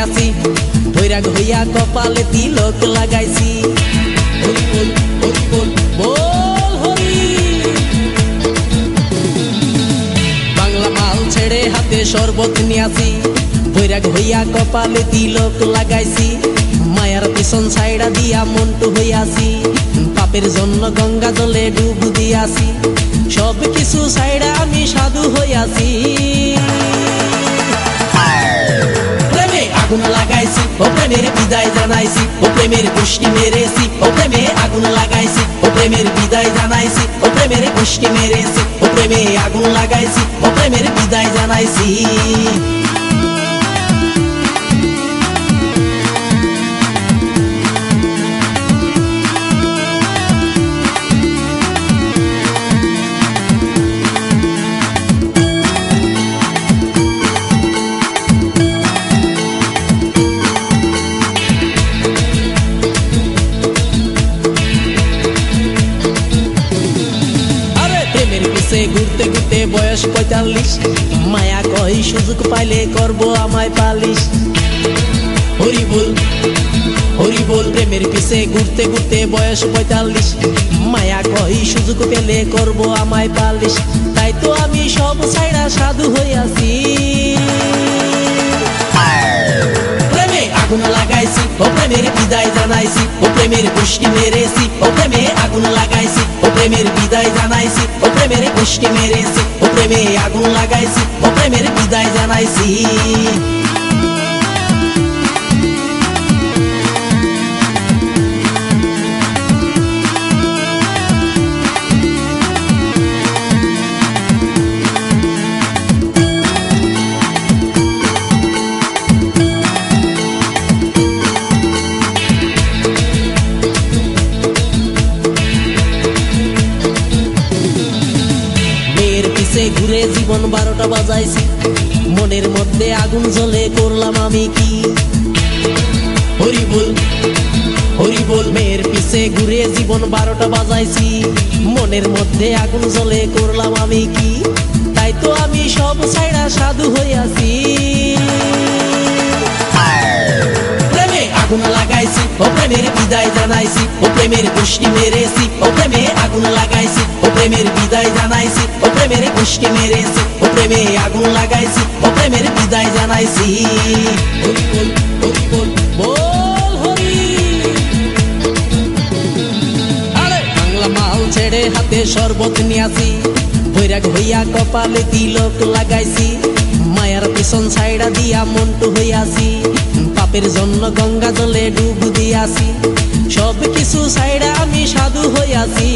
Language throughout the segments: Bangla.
নিয়াছি, বৈরাগ হইয়া কপালে তিলক লাগাইছি। হরি বল হরি বল বল হরি। বাংলা মাল ছেড়ে হাতে শরবত নিয়াছি, বৈরাগ হইয়া কপালে তিলক লাগাইছি। মায়ার পিছন ছাইড়া দিয়া মন্টু হইয়াছি, পাপের জন্য গঙ্গা জলে ডুব দিয়াছি। সব কিছু ছাইড়া আমি সাধু হইয়াছি। প্রেমে আগুন লাগাইছি, ও প্রেমের বিদায় জানাইছি, ও প্রেমের পুষ্টি মেরেছি, ও প্রেমে আগুন লাগাইছি, ও প্রেমের বিদায় জানাইছি, ও প্রেমের পুষ্টি মেরেছি, ও প্রেমে আগুন লাগাইছি, ও প্রেমের বিদায় জানাইছি। ঘুরতে ঘুরতে বয়স ৪৫, মায়া কই সুযোগ পাইলে করব আমায় পালিশ। হরি বল হরি বল। প্রেমের পিছে ঘুরতে ঘুরতে বয়স ৪৫, মায়া কই সুযোগ পেলে করব আমায় পালিশ। তাই তো আমি সব ছাইড়া সাধু হইয়াছি। প্রেমে আগুন লাগাইছি, ও প্রেমের বিদায় জানাইছি, ও প্রেমের পুষ্টি মেরেছি, ও প্রেমে আগুন লাগাইছি, ও প্রেমের বিদায় জানাইছি, ও প্রেমের পুষ্টি মেরেছি, ও প্রেমে আগুন লাগাইছি, ও প্রেমের বিদায় জানাইছি। ঘুরে জীবন ১২টা বাজাইছি, মনের মধ্যে আগুন জ্বলে করলাম আমি কি। হরি বল হরি বল। মেয়ের পিছে ঘুরে জীবন ১২টা বাজাইছি, মনের মধ্যে আগুন জ্বলে করলাম আমি কি। তাই তো আমি সব ছাইড়া সাধু হইয়াছি। প্রেমে আগুন লাগাইছি, ও প্রেমের বিদায় জানাইছি, ও প্রেমের পুষ্টি মেরেছি, ও প্রেমে আগুন লাগাইছি, ও প্রেমের বিদায় জানাইছি, ও প্রেমের পুষ্টি মেরেছি, ও প্রেমে আগুন লাগাইছি, ও প্রেমের বিদায় জানাইছি। হরি বল হরি বল বল হরি। আরে বাংলা মাল ছেড়ে হাতে শরবত নিয়াছি, বৈরাগ হইয়া কপালে তিলক লাগাইছি। মায়ার পিছন ছাইড়া দিয়া মন্টু হইয়াছি, পাপের জন্য গঙ্গা জলে ডুব দিয়াছি। সব কিছু ছাইড়া আমি সাধু হইয়াছি।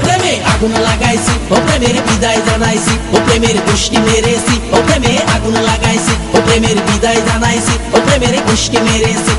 প্রেমে আগুন লাগাইছি, ও প্রেমের বিদায় জানাইছি, ও প্রেমের পুষ্টি মেরেছি, ও প্রেমে আগুন লাগাইছি, ও প্রেমের বিদায় জানাইছি, ও প্রেমের পুষ্টি মেরেছি,